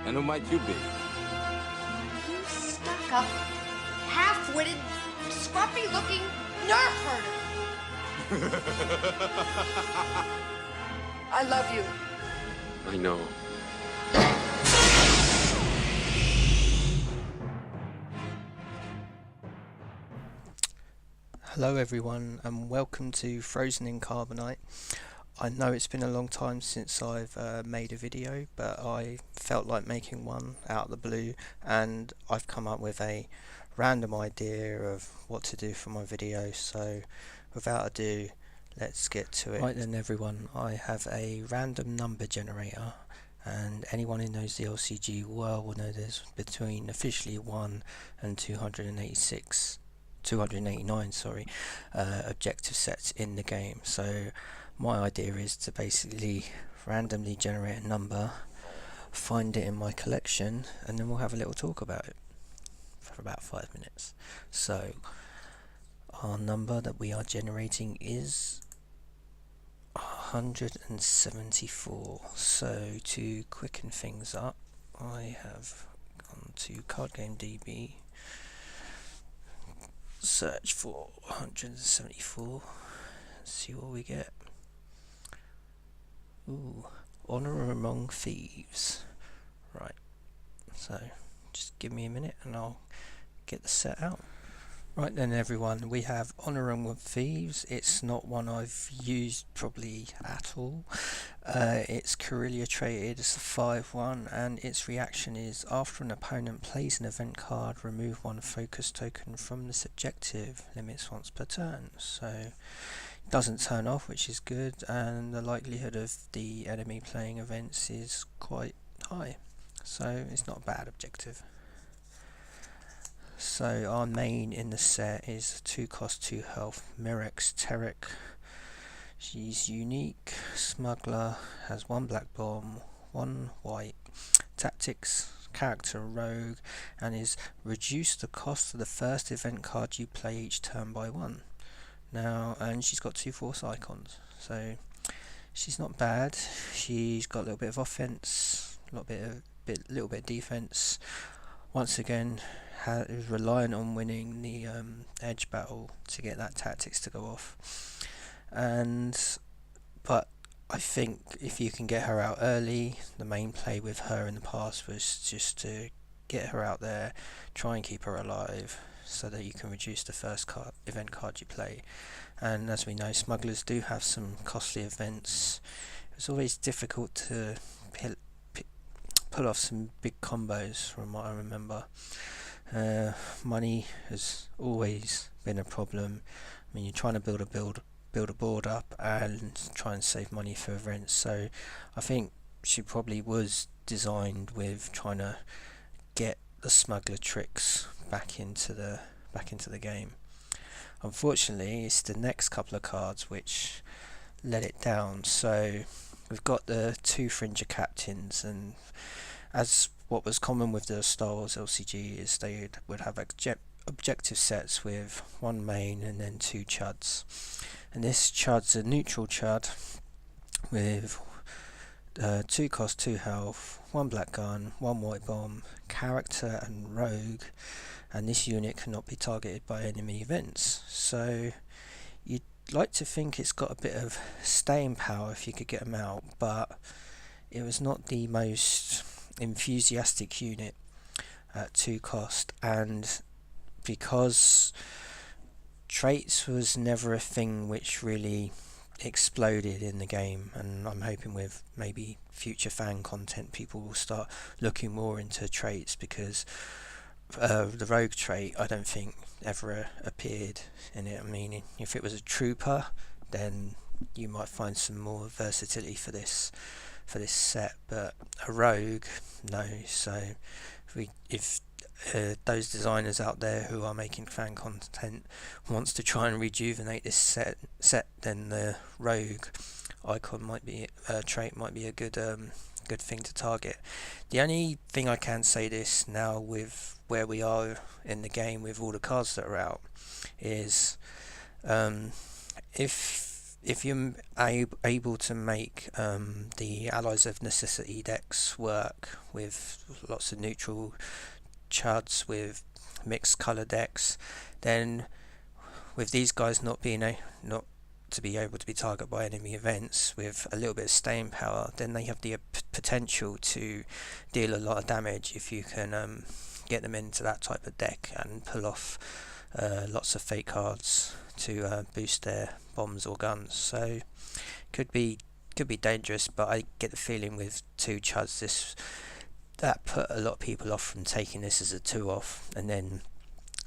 And who might you be? You stuck-up, half-witted, scruffy-looking nerf herder. I love you. I know. Hello everyone and welcome to Frozen in Carbonite. I know it's been a long time since I've made a video, but I felt like making one out of the blue, and I've come up with a random idea of what to do for my video. So without ado, let's get to it. Right then everyone, I have a random number generator, and anyone who knows the LCG well will know there's between officially 1 and 289 objective sets in the game. So my idea is to basically randomly generate a number, find it in my collection, and then we'll have a little talk about it for about 5 minutes. So our number that we are generating is 174. So to quicken things up, I have gone to Card Game DB, search for 174, see what we get. Ooh, Honor Among Thieves. Right, so just give me a minute and I'll get the set out. Right then everyone, we have Honor Among Thieves. It's not one I've used probably at all. It's Corellia traded, it's a 5/1, and its reaction is after an opponent plays an event card, remove one focus token from this objective, limits once per turn. So it doesn't turn off, which is good, and the likelihood of the enemy playing events is quite high, so it's not a bad objective. So our main in the set is 2 cost 2 health Mirex Terek. She's unique, smuggler, has 1 black bomb, 1 white, tactics, character rogue, and is reduce the cost of the first event card you play each turn by 1. Now, and she's got 2 force icons, so she's not bad. She's got a little bit of offense, little bit of defense. Once again, is reliant on winning the edge battle to get that tactics to go off. But I think if you can get her out early, the main play with her in the past was just to get her out there, try and keep her alive, so that you can reduce the first event card you play. And as we know, smugglers do have some costly events. It's always difficult to pull off some big combos from what I remember. Money has always been a problem. I mean, you're trying to build a board up and try and save money for events. So I think she probably was designed with trying to get the smuggler tricks back into the game. Unfortunately, it's the next couple of cards which let it down. So we've got the 2 Fringer captains, and as what was common with the Star Wars LCG is they would have objective sets with 1 main and then 2 chuds. And this chud's a neutral chud with 2 cost 2 health, 1 black gun, 1 white bomb, character and rogue, and this unit cannot be targeted by enemy events. So you'd like to think it's got a bit of staying power if you could get them out, but it was not the most enthusiastic unit at 2 cost, and because traits was never a thing which really exploded in the game, and I'm hoping with maybe future fan content people will start looking more into traits, because the rogue trait I don't think ever appeared in it. I mean, if it was a trooper, then you might find some more versatility for this set, but a rogue, no. So if those designers out there who are making fan content wants to try and rejuvenate this set, then the rogue icon might be trait might be a good thing to target. The only thing I can say this now with where we are in the game with all the cards that are out is if if you're able to make the Allies of Necessity decks work with lots of neutral chuds with mixed colour decks, then with these guys not to be able to be targeted by enemy events with a little bit of staying power, then they have the potential to deal a lot of damage if you can get them into that type of deck and pull off lots of fake cards to boost their bombs or guns. So could be dangerous, but I get the feeling with 2 chuds that put a lot of people off from taking this as a 2-off, and then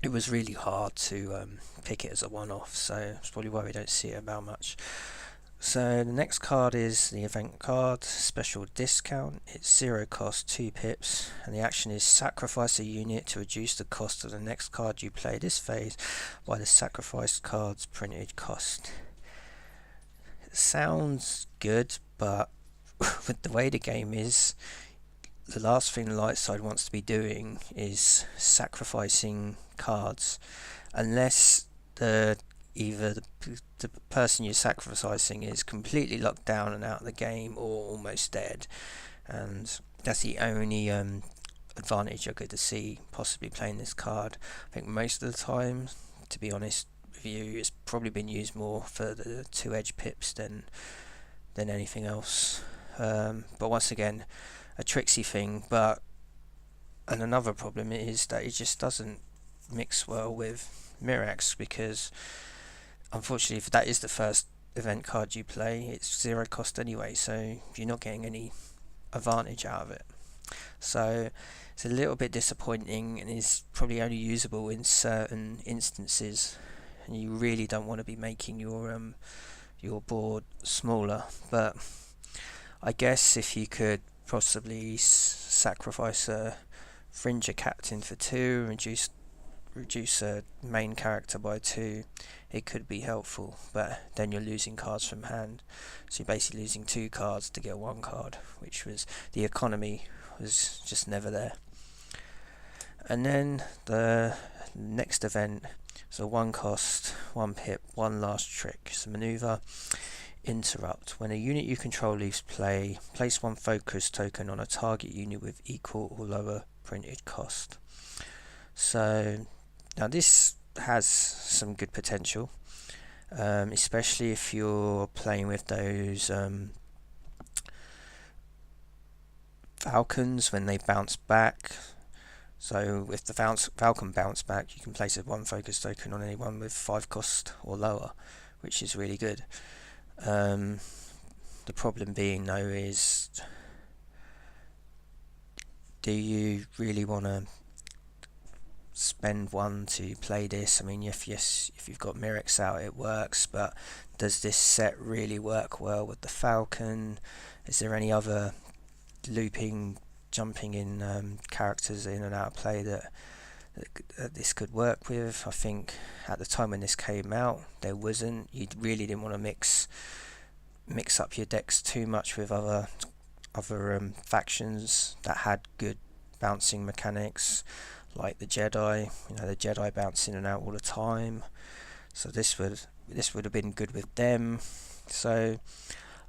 it was really hard to pick it as a 1-off, so that's probably why we don't see it about much. So the next card is the event card, Special Discount. It's 0 cost, 2 pips, and the action is sacrifice a unit to reduce the cost of the next card you play this phase by the sacrificed card's printed cost. It sounds good, but with the way the game is, the last thing the light side wants to be doing is sacrificing cards, unless either the person you're sacrificing is completely locked down and out of the game or almost dead, and that's the only advantage I could see possibly playing this card. I think most of the time, to be honest with you, it's probably been used more for the 2-edge pips than anything else. But once again, a tricksy thing, and another problem is that it just doesn't mix well with Mirax, because unfortunately if that is the first event card you play, it's 0 cost anyway, so you're not getting any advantage out of it. So it's a little bit disappointing, and is probably only usable in certain instances, and you really don't want to be making your board smaller. But I guess if you could possibly sacrifice a Fringer Captain for 2, reduce a main character by 2, it could be helpful, but then you're losing cards from hand, so you're basically losing 2 cards to get 1 card, which was, the economy was just never there. And then the next event, so 1 cost, 1 pip, 1 last trick. So maneuver Interrupt. When a unit you control leaves play, place 1 focus token on a target unit with equal or lower printed cost. So now this has some good potential, especially if you're playing with those Falcons when they bounce back. So if the Falcon bounce back, you can place a 1 focus token on anyone with 5 cost or lower, which is really good. The problem being though is, do you really want to spend 1 to play this? I mean, if you've got Mirrex out, it works, but does this set really work well with the Falcon? Is there any other looping, jumping in characters in and out of play that this could work with? I think at the time when this came out, there wasn't. You really didn't want to mix up your decks too much with other factions that had good bouncing mechanics, like the Jedi. The Jedi bounce in and out all the time, so this would have been good with them. So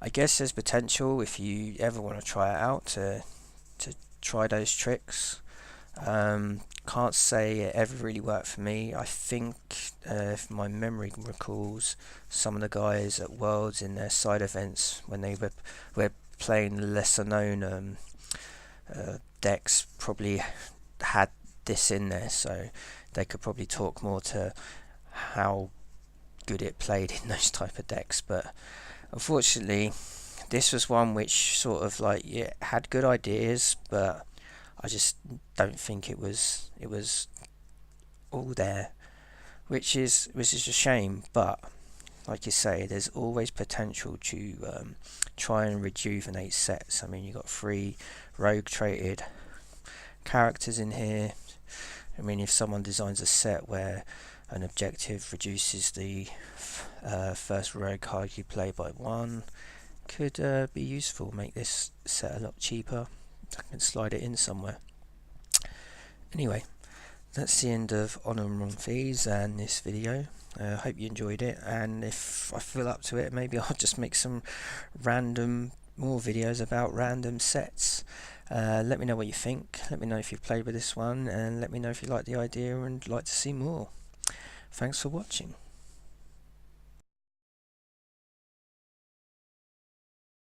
I guess there's potential if you ever want to try it out to try those tricks. Can't say it ever really worked for me. I think if my memory recalls, some of the guys at Worlds in their side events when they were playing lesser known decks probably had this in there, so they could probably talk more to how good it played in those type of decks. But unfortunately this was one which sort of had good ideas, but I just don't think it was all there, which is a shame. But like you say, there's always potential to try and rejuvenate sets. I mean, you've got 3 rogue traded characters in here. I mean, if someone designs a set where an objective reduces the first rogue card you play by 1, could be useful. Make this set a lot cheaper. I can slide it in somewhere. Anyway, that's the end of Honour and Fees and this video. Hope you enjoyed it, and if I feel up to it, maybe I'll just make some more videos about random sets. Let me know what you think, let me know if you've played with this one, and let me know if you like the idea and like to see more. Thanks for watching.